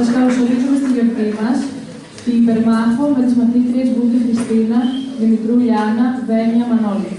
Σας καλωσορίζουμε στη γιορτή μας, τη υπερμάχο με τις μαθήτριες Βούδη Χριστίνα, Δημητρού Λιάννα, Βένια Μανώλη.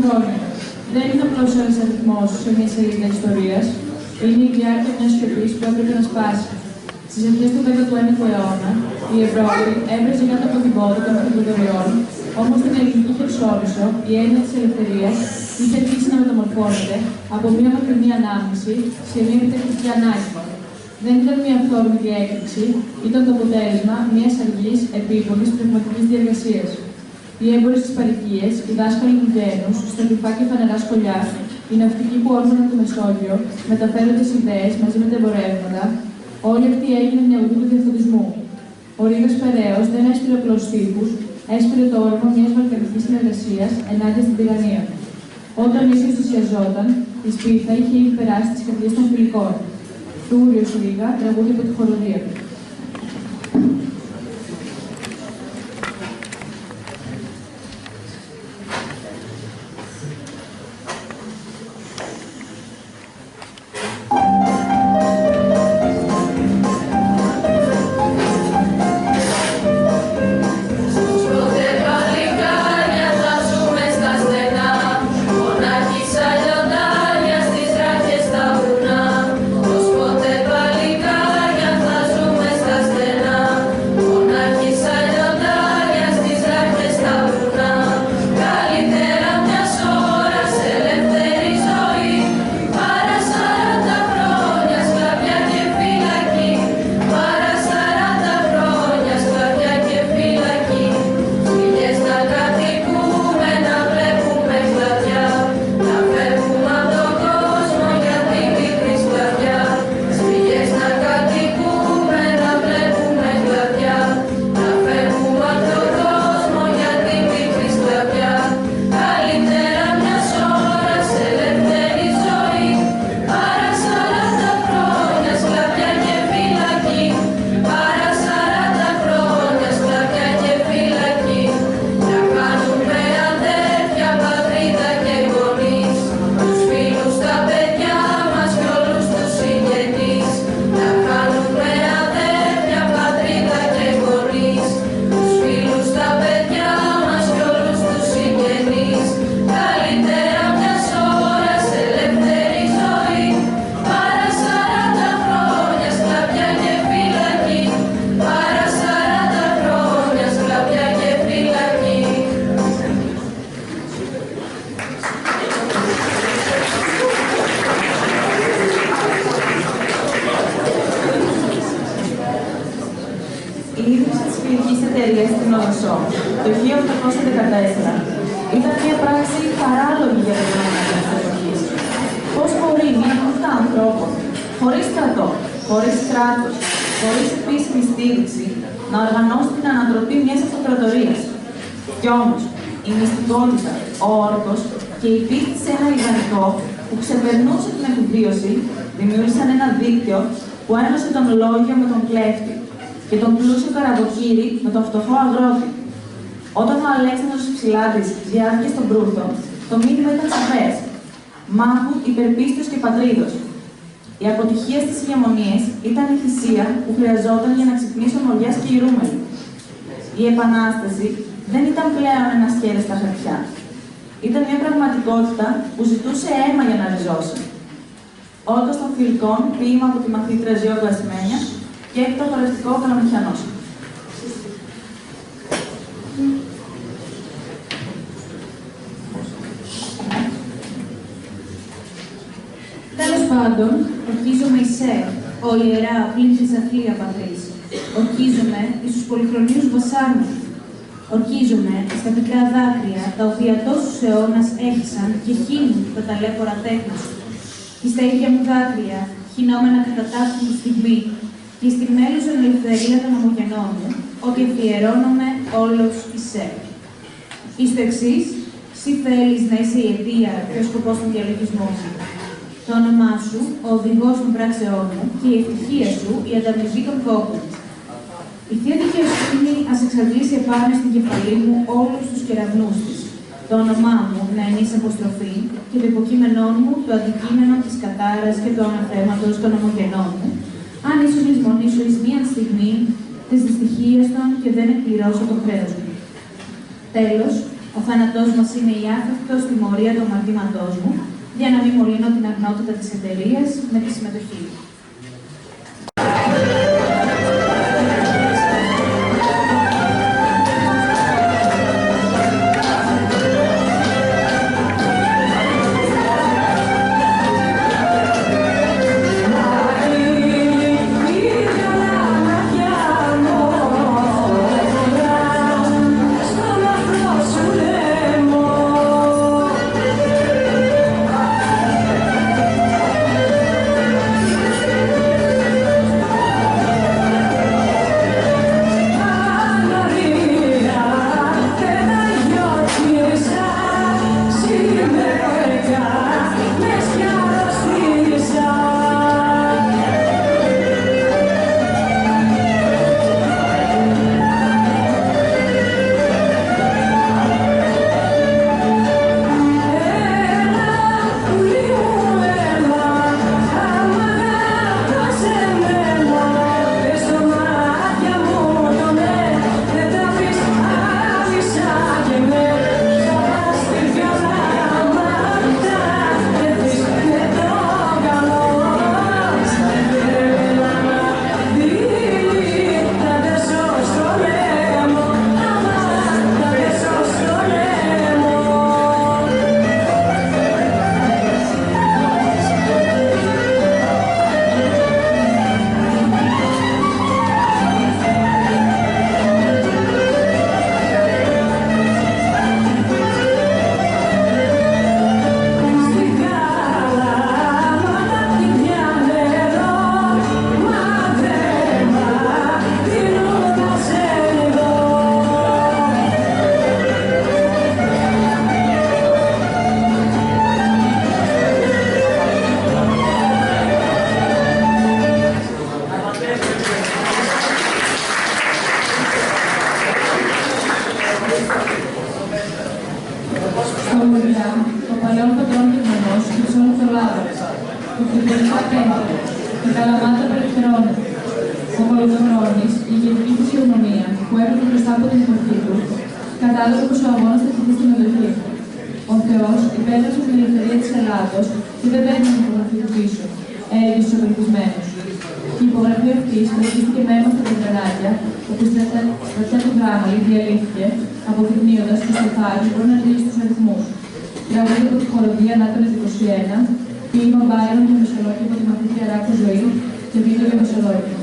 Χρόνια. Δεν είναι απλώς ένας αριθμός σε μια σελίδα ιστορίας, είναι η διάρκεια μιας σιωπής που έπρεπε να σπάσει. Στις αρχές του 19ου αιώνα, η Ευρώπη έβρεζε κάτω από την πόδα των αυτοκρατοριών, όμως στην ελληνική Χερσόνησο η έννοια της ελευθερίας είχε αρχίσει να μεταμορφώνεται από μια μακρινή ανάμνηση σε μια επιτακτική ανάγκη. Δεν ήταν μια αυθόρμητη έκρηξη, ήταν το αποτέλεσμα μιας αργής, επίπονης πνευματικής διεργασίας. Οι έμποροι στις παροικίες, οι δάσκαλοι του γένους, στα κρυφά και φανερά σχολιά, οι ναυτικοί που όρμαναν το Μεσόγειο, μεταφέροντας ιδέες μαζί με τα εμπορεύματα, όλοι αυτοί έγιναν νεοδοί του διαφωτισμού. Ο Ρήγας Περαίος δεν έσπηρε απλώς τύπους, έσπηρε το όρμα μιας βαλκανικής συνεργασίας ενάντια στην τυραννία. Όταν ίσως ενθουσιαζόταν, η σπίθα είχε ήδη περάσει τις καρδιές των φιλικών. Τούριος Ρήγα, τραγούδι από τη χοροδία του. το 1814 ήταν μια πράξη παράλογη για την ανάγκη της εποχής. Πώς μπορεί μια ομάδα ανθρώπων, χωρίς στρατό, χωρίς κράτος, χωρίς επίσημη στήριξη, να οργανώσει την ανατροπή μιας αυτοκρατορίας. Κι όμως, η μυστικότητα, ο όρκος και η πίστη σε ένα ιδανικό που ξεπερνούσε την επιβίωση δημιούργησαν ένα δίκτυο που ένωσε τον λόγιο με τον κλέφτη και τον πλούσιο καραβοκύρη με τον φτωχό αγρότη. Όταν ο Αλέξανδρος Υψηλάτης διάβηκε στον Προύθο, το μήνυμα ήταν σαφές. Μάχου, υπερπίστεως και πατρίδος. Η αποτυχία στις ηγεμονίες ήταν η θυσία που χρειαζόταν για να ξυπνήσει ο Μοριάς και η Ρούμελη. Η Επανάσταση δεν ήταν πλέον ένα σχέδιο στα χαρτιά. Ήταν μια πραγματικότητα που ζητούσε αίμα για να ριζώσει. Όντως των Φιλικών, ποίημα από τη μαθήτρια Ζιώργου Ασημένια και το χορευτικό Καλαμιχιανός. Τέλος πάντων, ορκίζομαι εισέ, ο ιερά πλην θησαυλία πατρίς. Ορκίζομαι εις τους πολυχρονίους βασάρμους. Ορκίζομαι στα πικρά δάκρυα, τα οποία τόσους αιώνας έχισαν και χύνουν τα ταλέπορα τέκνα σου. Και στα ίδια μου δάκρυα, χυνόμενα κατά ταύτη στιγμή, και στη μέλουζον ελευθερία των ομογενών μου, ότι αφιερώνομαι όλος εισέ. Εις το εξής, εσύ θέλεις να είσαι η αιτία και ο σκοπός των διαλογισμών σου. Το όνομά σου, ο οδηγός των πράξεών μου και η ευτυχία σου, η ανταμοιβή των κόπων. Η Θεία Δικαιοσύνη ας εξαντλήσει επάνω στην κεφαλή μου όλους τους κεραυνούς της. Το όνομά μου να είναι εις αποστροφή και το υποκείμενό μου το αντικείμενο της κατάρας και του αναθέματος των ομογενών μου, αν ίσως λησμονήσω εις μίαν στιγμή της δυστυχίας των και δεν εκπληρώσω το χρέος μου. Τέλος, ο θάνατός μας είναι η άφευτος τιμωρία των μαρτήματός μου, για να μην μολύνω την αγνότητα της εταιρείας με τη συμμετοχή. Το παλαιό πατρόν Γερμανός και τους όλους Ελλάδας, το Φρυδονικά Πέντρο, η Καλαμάτα Περιφερώνη, ο Κολοκοχρόνης, η ηγετική φυσιογνωμία που έπρεπε μπροστά από την εποχή του, κατάλαβε πως ο αγώνας θα χυθεί στην μετοχή. Ο Θεός υπέγραψε την ελευθερία της Ελλάδος και δεν παίρνει την υπογραφή του πίσω, έλεγε στους απελπισμένους. Η υπογραφή αυτή σχετίστηκε με αίμα στα πεντρενάκια, όπου στρατιά του γράμμα διαλύθηκε, αποδεικνύοντας πως το θάρρος μπορεί να λύσει τους αριθμούς. Τραγούδι από τη χοροδία Ανάτολης 21, ποίημα Μπάιρον και Μεσολόγιο από τη μαθήτρια Ράκου Ζωή και βίντεο για Μεσολόγιο.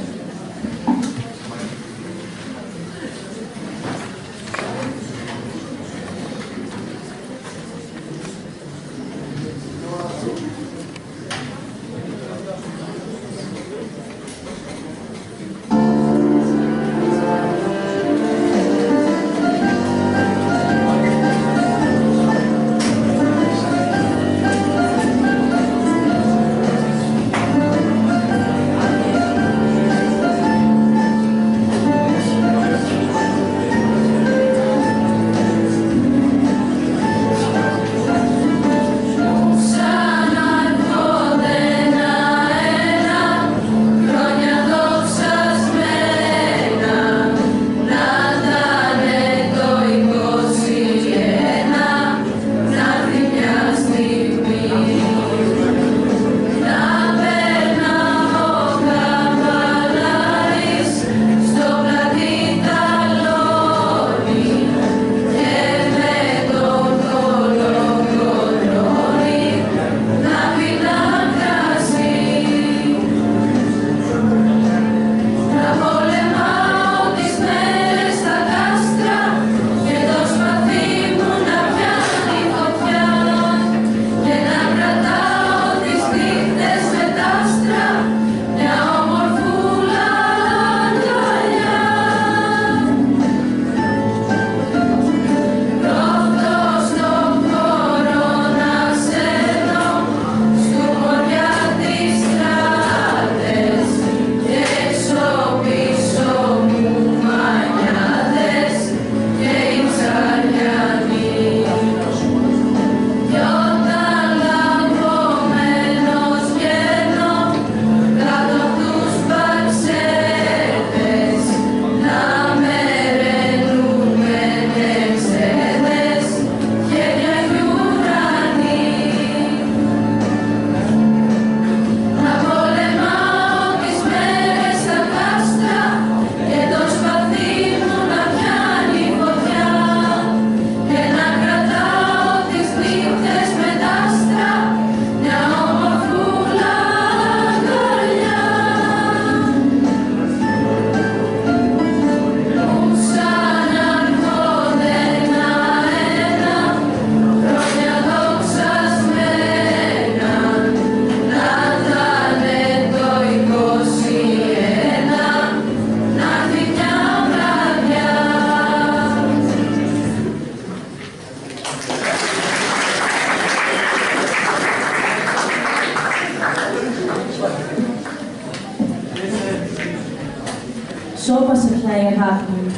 λάθη μου.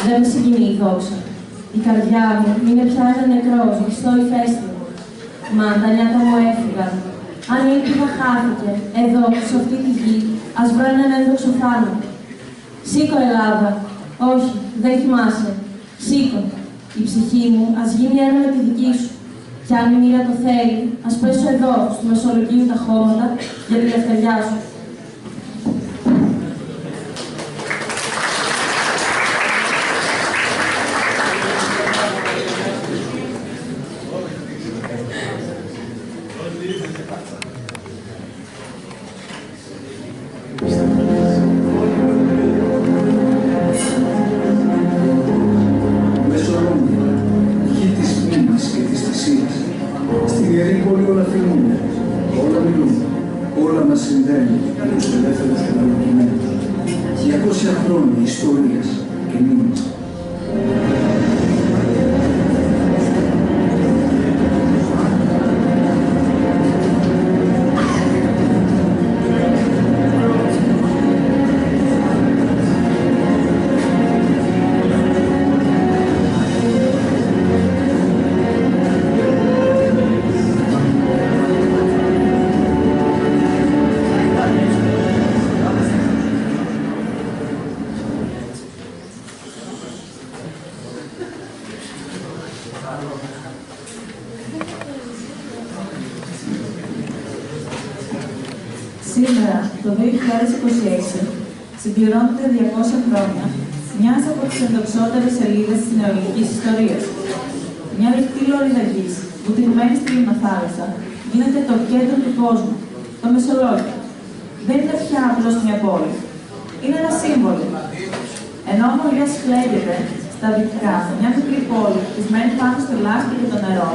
Δεν με συγκινεί η δόξα. Η καρδιά μου είναι πια ένα νεκρό, ζεστό ηφαίστειο. Μα τα νιάτα μου έφυγαν. Αν η ελπίδα χάθηκε, εδώ, σε αυτή τη γη, ας βρω έναν ένδοξο θάνατο. Σήκω, Ελλάδα. Όχι, δεν θυμάσαι. Σήκω. Η ψυχή μου ας γίνει ένα με τη δική σου. Κι αν η μοίρα το θέλει, ας πέσω εδώ, στο Μεσολογγίου τα χώματα, για τη λευτεριά σου. Στην Ιερή Πόλη όλα φιλούν, όλα μιλούν, όλα μας συνδέουν με τους ελεύθερους και μελετημένους. 200 χρόνια ιστορίας και μνήμης. Σήμερα, το 2026, συμπληρώνονται 200 χρόνια μιας από τις ενδοξότερες σελίδες της νεοελληνικής ιστορίας. Μια ρηχτή λωρίδα γης, βουτυγμένη στη λιμνοθάλασσα, γίνεται το κέντρο του κόσμου, το Μεσολόγγιο. Δεν είναι πια απλώς μια πόλη. Είναι ένα σύμβολο. Ενώ ο Μωριάς κλαίγεται στα δυτικά, μια μικρή πόλη, χτισμένη πάνω στο λάσπη και το νερό,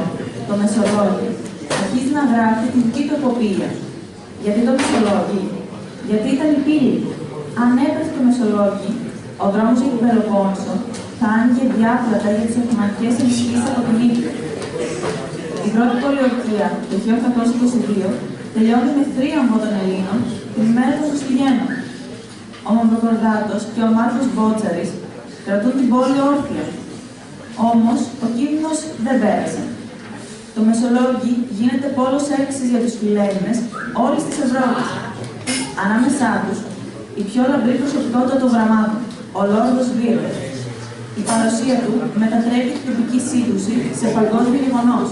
το Μεσολόγγιο, αρχίζει να γράφει την δική του εποπία. Γιατί το Μεσολόγγιο, γιατί ήταν η πύλη. Αν έπρεπε το Μεσολόγγιο, ο δρόμος για την Πελοπόννησο θα άνοιγε διάπλατα για τις Οθωμανικές ενισχύσεις από την Ήπειρο. Η πρώτη πολιορκία, το 1822, τελειώνει με θρίαμβο των Ελλήνων την ημέρα των Χριστουγέννων. Ο Μαυροκορδάτος και ο Μάρκος Μπότσαρης κρατούν την πόλη όρθια. Όμως, ο κίνδυνος δεν πέρασε. Το Μεσολόγγιο γίνεται πόλος έκρηξης για τους φιλέλληνες όλης της Ευρώπης. Ανάμεσά τους, η πιο λαμπρή προσωπικότητα των γραμμάτων, ο Λόρδος Βίρος. Η παρουσία του μετατρέπει την τοπική σύγκρουση σε παγκόσμιο γεγονός.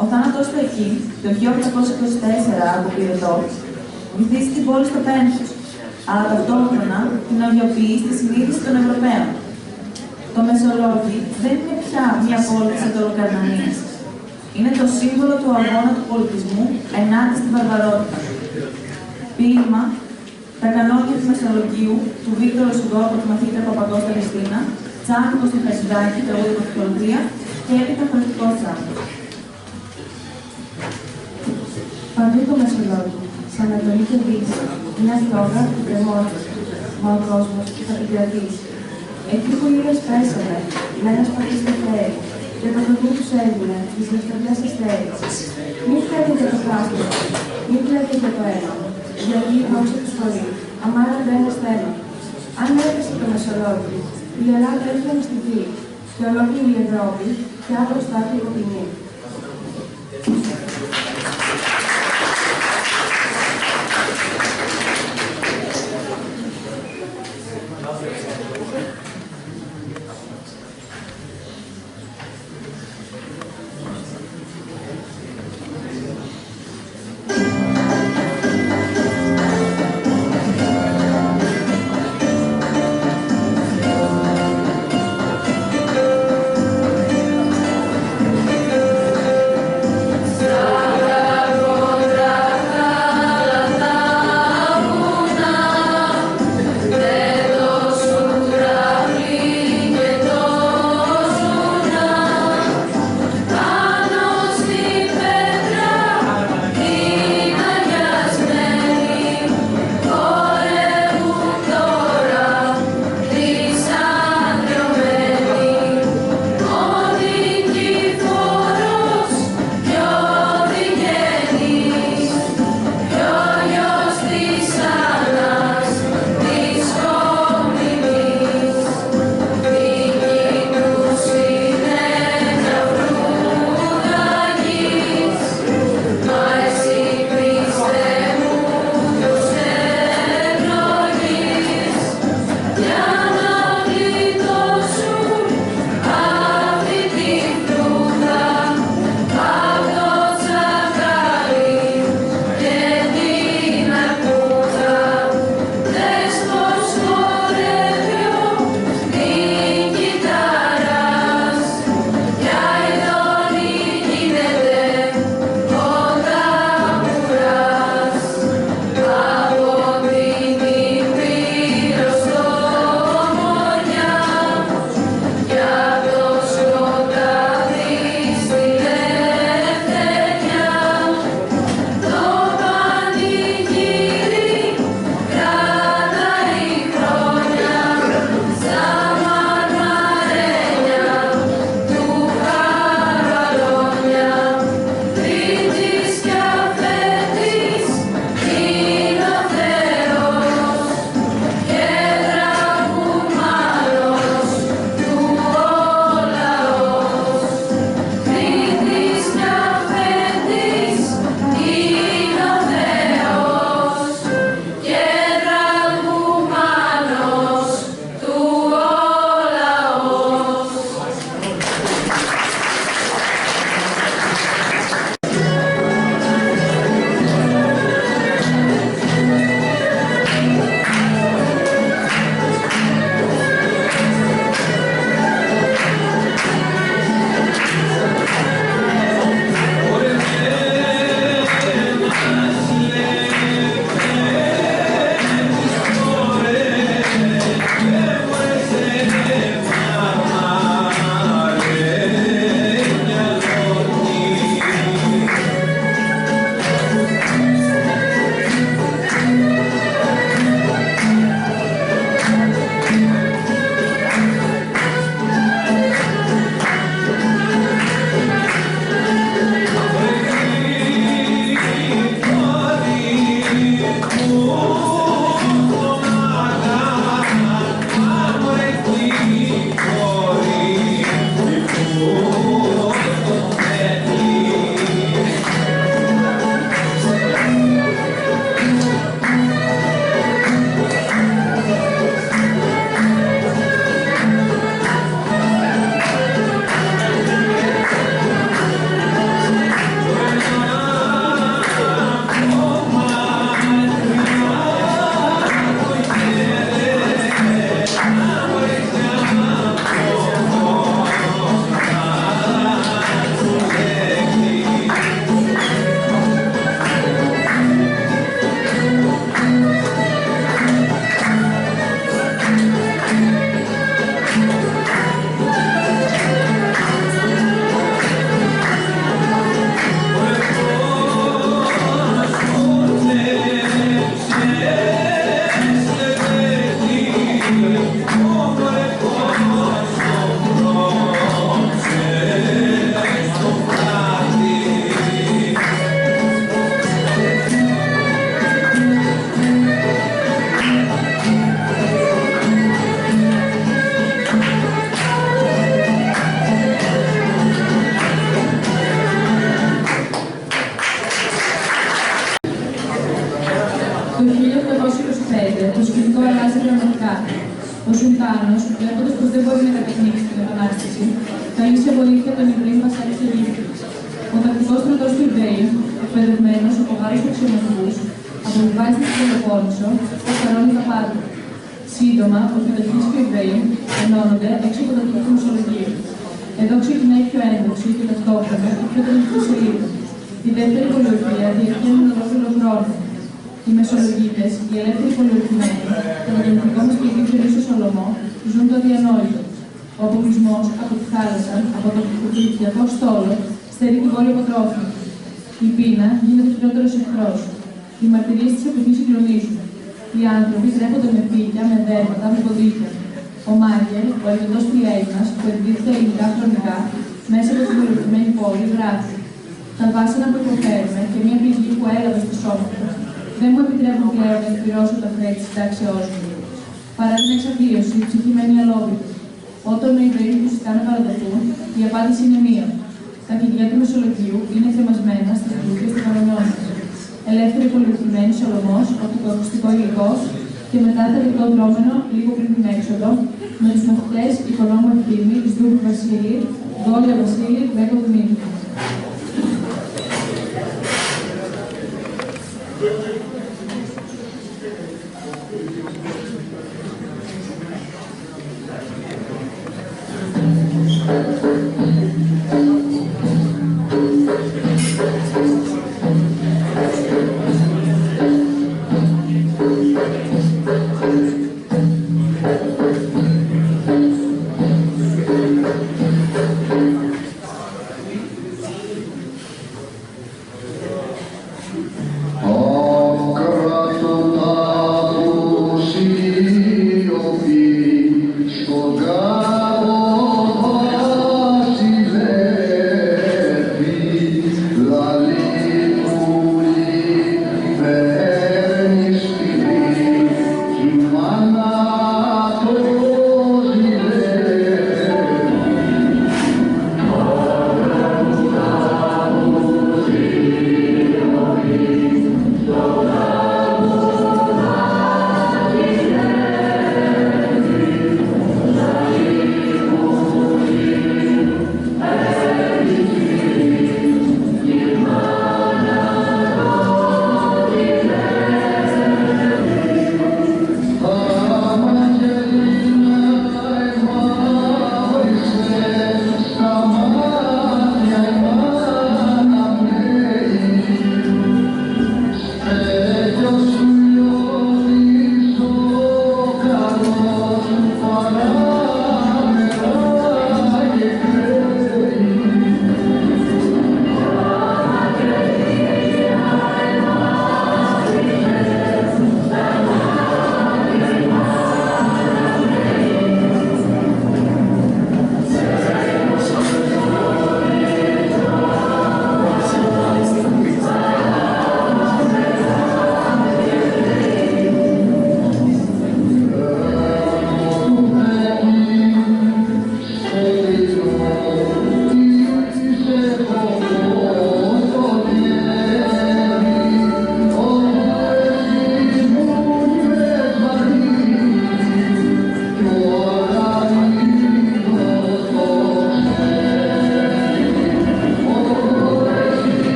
Ο θάνατός του εκεί, το 1824 από πυρετό, βυθίζει την πόλη στο πένθος, αλλά ταυτόχρονα την αγιοποιεί στη συνείδηση των Ευρωπαίων. Το Μεσολόγγιο δεν είναι πια μια πόλη της Ατολοκαρνανίας. Είναι το σύμβολο του αγώνα του πολιτισμού ενάντια στην βαρβαρότητα. Ποίημα, τα κανόνια του Μεσολογγίου, του Βίκτορο Σουγκό από τη μαθήτρια Παπακώστα Χριστίνα, Τσάκικο στο Χασιδάκι, τραγούδι από την Κολομβία και έπειτα χωρητικό τσάκο. Παντού το Μεσολόγγιο, σαν Ανατολή και Δύση, μια στόγα που κρεμόταν, μα ο κόσμος θα την κρατήσει. Εκεί που ήλιος πέσανε, με ένα σπαθί στο χέρι, και το παιδί τους έγινε τις δευτεριές αστέρες. Μην φέρετε το πλάστημα, μην βλέπετε το αίμα, γιατί η δόξα του χωρεί, αμάρα δεν στέλνει. Αν έπεσε το Μεσολόγγιο, η Ελλάδα έφυγε στην γη, και ολόκληρη η Ευρώπη, και άλλο στάθη υποτιμή. Ο Σουλτάνος, βλέποντας πως δεν μπορεί να κατανοήσει την Επανάσταση, καλεί σε βοήθεια τον Ιβραήμ Βασάρη της Αιγύπτου. Ο τακτικός στρατός του Ιβραήμ, εκπαιδευμένος από Γάλλους αξιωματικούς, αποβιβάζει στην Πελοπόννησο και καρώνει τα πάντα. Σύντομα, ο Φετοχής και ο Ιβραήμ ενώνονται έξω από το τόπο του Μεσολογγίου. Εδώ ξεκινάει η πιο έντοξη και ταυτόχρονα η πιο τραγική σελίδα. Η δεύτερη πολιορκία διαρκεί έναν ολόκληρο χρόνο. Οι Μεσολογγίτες, οι ελεύθεροι πολιορκημένοι, το καταπληκτικό μας πληγή του Σολομό, ζουν το αδιανόητο. Ο αποκλεισμός από τη θάλασσα, από το κουτρικιακό στόλο, στερεί την πόλη από τρόφιμα. Η πείνα γίνεται χειρότερος εχθρός. Οι μαρτυρίες της εποχής συγκλονίζουν. Οι άνθρωποι τρέφονται με πίκια, με δέρματα, με ποντίκια. Ο Μάγκελ, ο ελβετός πλειαίγνας, που εκδίδεται ελληνικά χρονικά, μέσα από την πολιορκημένη πόλη, γράφει: τα βάσανα που υποφέρουμε και μια πληγή που έλαβε στο σώμα μου, δεν μου επιτρέπουν πλέον να εκπληρώσω τα χρέη της συντάξεώς μου. Παρά την εξαπλίωση, η ψυχή μένει αλόβητη. Όταν ο Ιβραήμ του ζητά να παραδοθούν, η απάντηση είναι μία. Τα κλειδιά του Μεσολογγίου είναι κρεμασμένα στις πλούτες του κανονιών μας. Ελεύθερη πολιορκημένη Σολομός, το ακουστικό υλικό και μετά θετικό δρόμενο λίγο πριν την έξοδο, με τους μαθητές Οικονόμου Ευθύμη, Σδούρου Βασίλη, Γόλια Βασίλη, Βέκο Δημήτρη.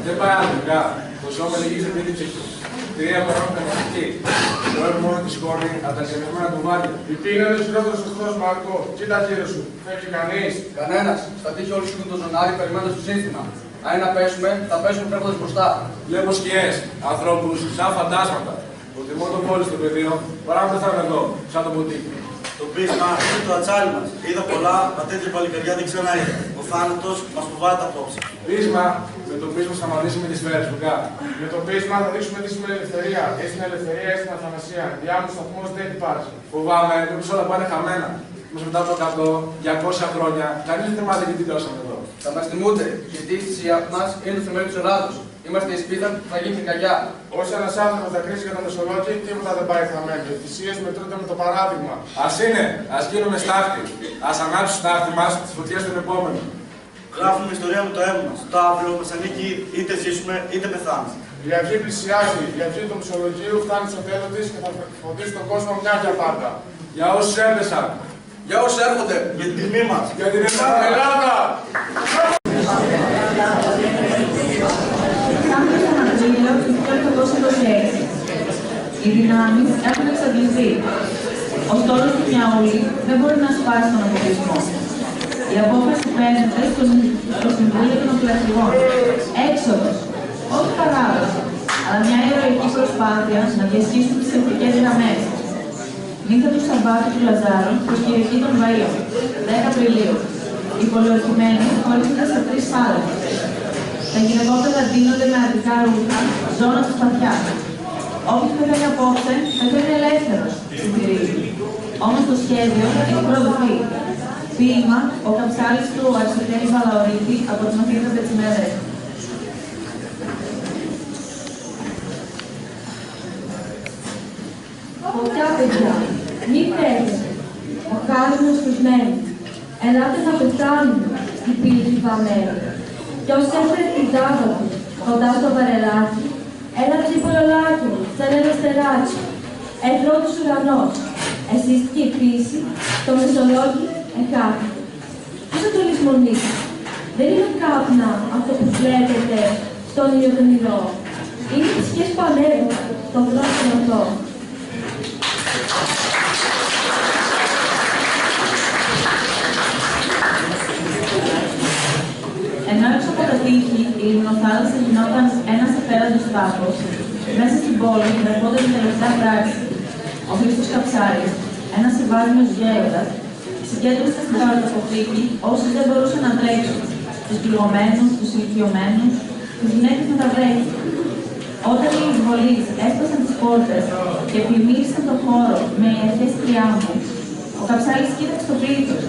Δεν πάει άλλο, το σώμα λυγίζει την ψυχή. Κυρία Παρόμοια Μαθητή, σκόνη από τα συνεχόμενα τουβάλια. Η πείνα είναι ο ισχυρότερος εχθρός, Μάρκο. Κοίτα γύρω σου. Φεύγει κανείς. Κανένας. Στα τείχη όλοι σηκούν το ζωνάρι περιμένοντας το σύνθημα. Αν να πέσουμε, θα πέσουμε φεύγοντας μπροστά. Βλέπω σκιές, ανθρώπους, σαν φαντάσματα. Προτιμώ το πόλι στο πεδίο, παρά να πεθάνω εδώ, σαν το ποτίκι. Το πείσμα είναι το ατσάλι μας. Είδα πολλά, μα τέτοια παλικαριά δεν ξαναείδα. Ο θάνατος μας φοβάται απόψε. Πείσμα, με το πείσμα θα μανίσουμε τις σφαίρες του κάτω. Με το πείσμα θα δείξουμε τι σημαίνει ελευθερία. Ή στην ελευθερία ή στην αθανασία. Διάμεσο σταθμός δεν υπάρχει. Φοβάμαι, μήπως όλα πάνε χαμένα. Όμως μετά από 100, 200 χρόνια, κανείς δεν θυμάται γιατί τελειώσαμε εδώ. Θα μας θυμούνται, γιατί η θυσία μας είναι το θεμέλιο της Ελλάδος. Είμαστε η σπίθα που θα γίνει κακιά. Όσο ένας άνθρωπος θα κρίσει για τον Μεσολόγγι, τίποτα δεν πάει χαμένο. Οι θυσίες μετρούνται με το παράδειγμα. Ας είναι, ας γίνουμε στάχτη. Ας ανάψει στάχτη μας τις φωτιές των επόμενων. Γράφουμε ιστορία με το αίμα μας. Το αύριο μας ανήκει είτε ζήσουμε είτε πεθάνουμε. Η αυγή πλησιάζει. Η αυγή του Μεσολογγίου φτάνει στο τέλος της και θα φωτίσει τον κόσμο μια για πάντα. Για όσους έπεσαν. Για όσοι έρχονται. Για την τιμή μας. Για την Ελλάδα. Κάποιος τον Απρίλιο του 1826. Οι δυνάμεις έχουν εξαντληθεί. Ο στόλος του Μιαούλη δεν μπορεί να σπάσει τον αποκλεισμό. Η απόφαση παίρνεται στο Συμβούλιο των Οπλαρχηγών. Έξοδος. Όχι παράδοση, αλλά μια ηρωική προσπάθεια να διασχίσουν τις εθνικές γραμμές. Νύχτα του Σαββάτου του Λαζάρου προς Κυριακή των Βαΐων, 10 Απριλίου. Οι πολιορκημένοι χωρίζονται σε 3 θάλασσες. Τα γυναικόπαιδα ντύνονται με αντικά ρούχα, ζώνα στα σπαθιά. Όποιος πεθαίνει απόψε, πεθαίνει ελεύθερος, συντηρίζει. Όμως το σχέδιο έχει προδοθεί. Ποίημα, ο Καψάλης του Αριστοτέλη Βαλαωρίτη από την Αθήνα Πετσιμέρες. Φωτιά, παιδιά, μη τρέχετε. Ο χάριμος τους μένει. Ελάτε να πεθάνουμε στην πύλη βαμμένη. Κι όσοι έφερε την τάβα του κοντά στο βαρελάκι, ένα τσιπολολάκι μου, σαν ένα στεράκι. Εχθρό τους ουρανός, εσύστηκε η φύση, το Μεσολόγγι εκάπη. Πώς θα το λησμονήσει. Δεν είναι κάπνα αυτό που βλέπετε στον ήλιο τον ηρώ. Είναι οι ψυχές που ανέβουν τον δρόμο αυτό. Ενώ έξω από τα τείχη η λιμνοθάλασσα γινόταν ένας απέραντος τάφος, μέσα στην πόλη γραφόταν την τελευταία πράξη. Ο Χρήστος Καψάρης, ένας ευάλωτος γέροντας, συγκέντρωσε στην καταποθήκη όσους δεν μπορούσαν να τρέξουν, τους πληγωμένους, τους ηλικιωμένους, τις γυναίκες με τα βρέχη. Όταν οι εισβολείς έσπασαν τις πόρτες και πλημμύρισαν τον χώρο με ιερές τριάμβους, ο Καψάρης κοίταξε το πλήθος,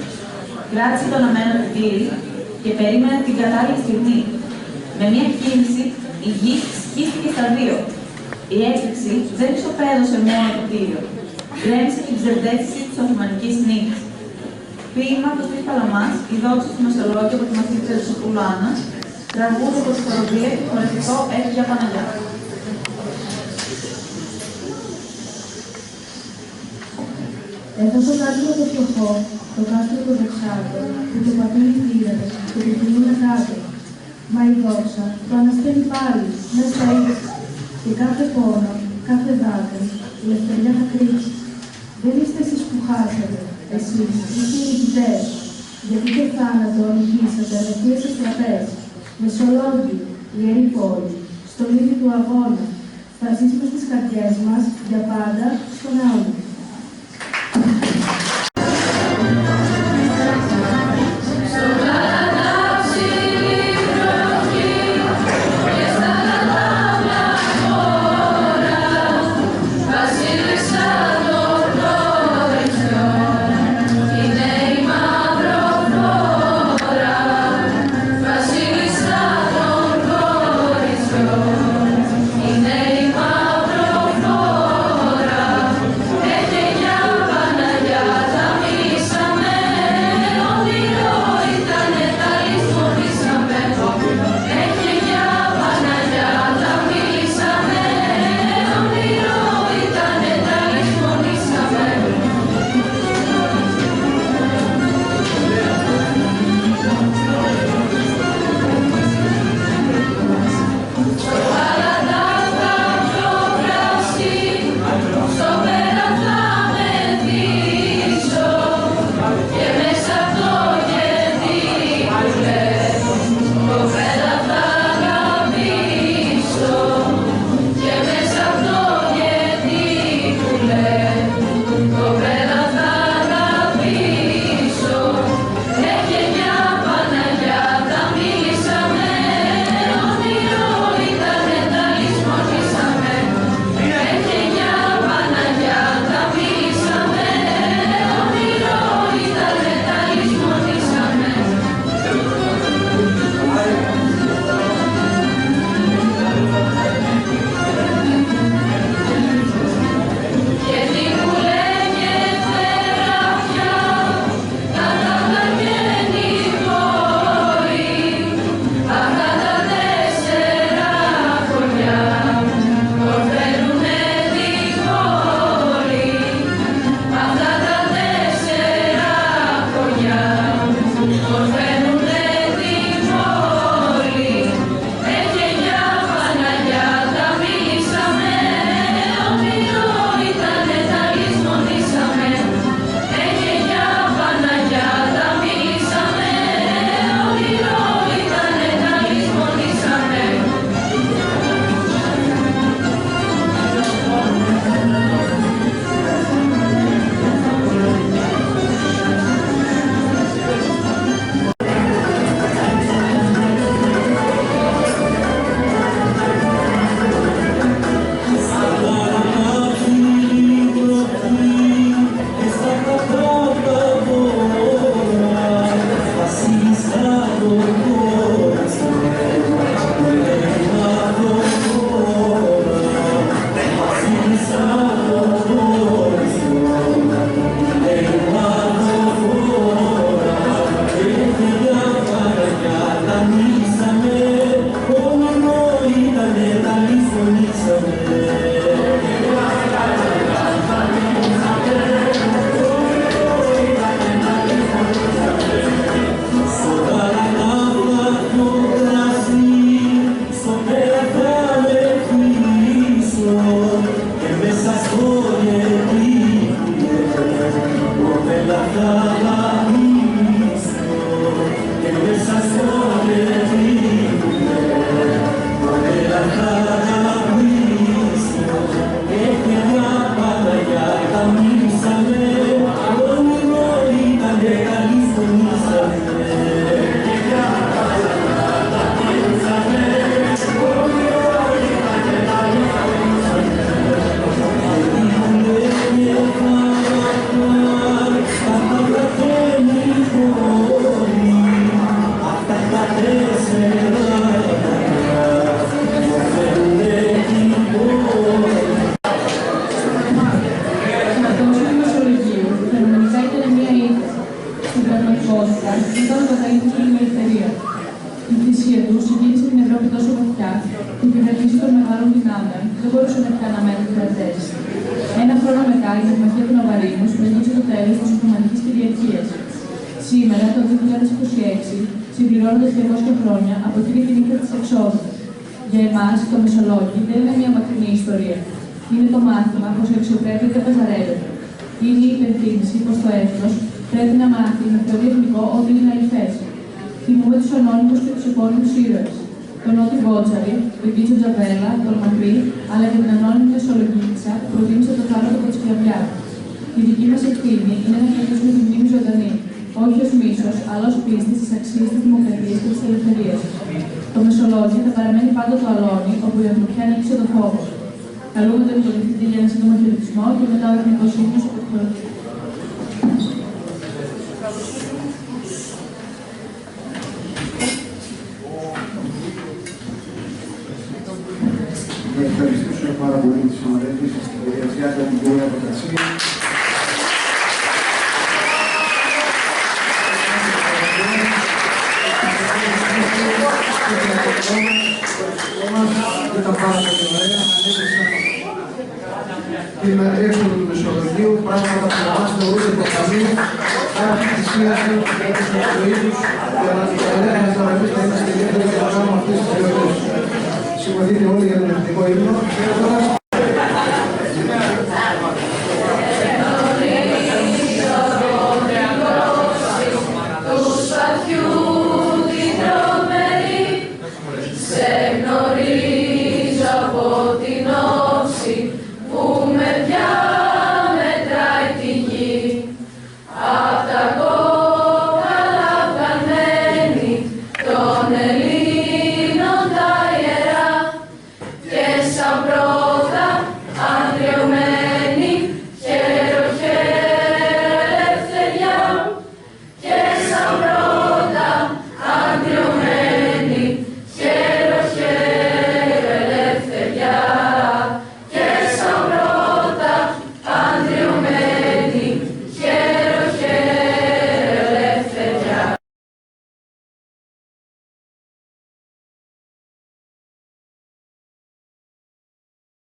κράτησε το αναμένο κτίρι και περίμενε την κατάλληλη στιγμή. Με μία κίνηση, η γη σκίστηκε στα δύο. Η έκρηξη δεν ισοπαίδωσε μόνο το κτίριο. Γκρέμισε την ψευδέστηση της Οθωμανικής νίκης. Ποίημα του Κ. Παλαμάς, η δόξη του Μεσολόγγι από τη μαθήτρια της Σοκουλάνας, τραγούδι από τη Χοροδία και χορευτικό «Έχει για Παναγιά». Εδώ στο κάστρο το φτωχό, το κάστρο το δεξάτο, που το πατούν οι θύρες, που το κινούν κάτω. Μα η δόξα το αναστέλει πάλι, μέσα ήρθε. Και κάθε πόνο, κάθε δάκρυ, η ελευθερία θα κρύψει. Δεν είστε εσείς που χάσατε, εσείς, είστε οι νικητές. Γιατί το θάνατο νικήσατε απευθείας στις στρατές. Μεσολόγγι, ιερή πόλη, στο λίδι του αγώνα, θα ζήσουμε στις καρδιές μας για πάντα στον αιώνα. Είναι η μαυροφλόρα, ανθρωπότητα ήταν ο καταλήτης στην ελευθερία. Η θυσία του συγκίνησε την Ευρώπη τόσο βαθιά που η κυβερνήση των μεγάλων δυνάμεων δεν μπορούσε να αναμένει την κρατήσει. Ένα χρόνο μετά, η Ναυμαχία του Ναβαρίνου προκήρυξε το τέλος της Οθωμανικής κυριαρχίας. Σήμερα, το 2026, συμπληρώνονται 200 χρόνια από εκείνη τη νύχτα της εξόδου. Για εμάς, το Μεσολόγγι δεν είναι μια μακρινή ιστορία. Είναι το μάθημα πως η αξιοπρέπεια δεν παζαρεύεται. Είναι η υπενθύμηση πως το έθνος πρέπει να μάθει με θεωρεί εθνικό ότι είναι αληθές. Θυμούμε τους ανώνυμους και τους επώνυμους ήρωες. Τον Νότι Βότσαρη, τον Κίτσο Τζαβέλα, τον Μακρύ, αλλά και την ανώνυμη Μεσολογγίτσα που προτίμησε το θάνατο από τη σκλαβιά. Η δική μας ευθύνη είναι να κρατήσουμε τη μνήμη ζωντανή, όχι ως μίσος, αλλά ως πίστη στις αξίες της δημοκρατίας και της ελευθερίας. Το Μεσολόγγι θα παραμένει πάντα το αλόνι, όπου η ανθρωπιά ανοίξει το φόβο. Καλούμε τον υποδεχτή για ένα σύντομο χαιρετισμό και μετά ο εθνικός ύμνος από το χώρο. Να ευχαριστήσω πάρα πολύ τις συναδέλφες της κυρίας Γιάννα Μιγκόρα από τα Τσίγια. Ήταν πάρα πολύ ωραία, ανέβησαν την έξοδο του Μεσολογγίου, πράγματα που μας θεωρούνται προφανή, άρχη θυσίαση για τους αυτοείδους, για να καλέσουμε τώρα εμείς να είμαστε ιδιαίτερα και να κάνουμε αυτές τις ερωτήσεις. Συμμετείχτε όλοι για τον εθνικό ύμνο.